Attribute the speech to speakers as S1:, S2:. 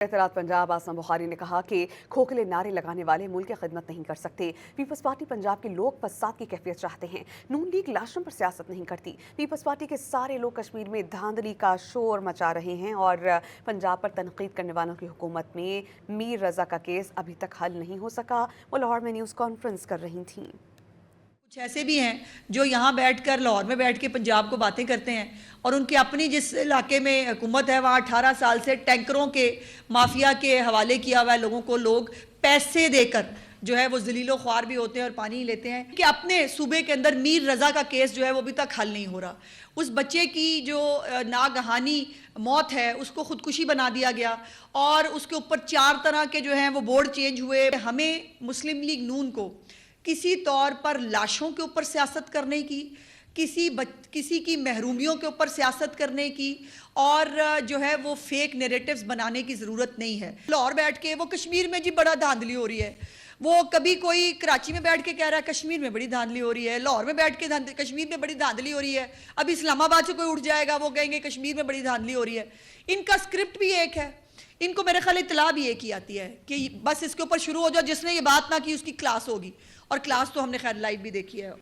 S1: اطلاعات पंजाब आसम बुखारी ने कहा कि खोखले नारे लगाने वाले मुल्क की खिदमत नहीं कर सकते। पीपल्स पार्टी पंजाब के लोग फसाद की कैफियत चाहते हैं। नून लीग लाशों पर सियासत नहीं करती। पीपल्स पार्टी के सारे लोग कश्मीर में धांधली का शोर मचा रहे हैं और पंजाब पर तनकीद करने वालों की हुकूमत में मीर रजा का केस अभी तक हल नहीं हो सका। वो लाहौर में न्यूज़ कॉन्फ्रेंस कर रही थीं।
S2: कुछ ऐसे भी हैं जो यहाँ बैठकर लाहौर में बैठ के पंजाब को बातें करते हैं और उनकी अपनी जिस इलाके में हुकूमत है वहाँ 18 साल से टैंकरों के माफिया के हवाले किया हुआ है लोगों को। लोग पैसे देकर जो है वो जलीलो ख्वार भी होते हैं और पानी लेते हैं कि अपने सूबे के अंदर मीर रजा का केस जो है वो अभी तक हल नहीं हो रहा। उस बच्चे की जो नागहानी मौत है उसको खुदकुशी बना दिया गया और उसके ऊपर 4 तरह के जो हैं वो बोर्ड चेंज हुए। हमें मुस्लिम लीग नून को किसी तौर पर लाशों के ऊपर सियासत करने की, किसी की महरूमियों के ऊपर सियासत करने की और जो है वो फेक नैरेटिव्स बनाने की ज़रूरत नहीं है। लाहौर बैठ के वो कश्मीर में जी बड़ा धांधली हो रही है, वो कभी कोई कराची में बैठ के कह रहा है कश्मीर में बड़ी धांधली हो रही है, लाहौर में बैठ के कश्मीर में बड़ी धांधली हो रही है, अब इस्लामाबाद से कोई उठ जाएगा वो कहेंगे कश्मीर में बड़ी धांधली हो रही है। इनका स्क्रिप्ट भी एक है, इनको मेरे ख्याल इत्तला भी एक ही आती है कि बस इसके ऊपर शुरू हो जाओ, जिसने ये बात ना की उसकी क्लास होगी, और क्लास तो हमने खैर लाइव भी देखी है।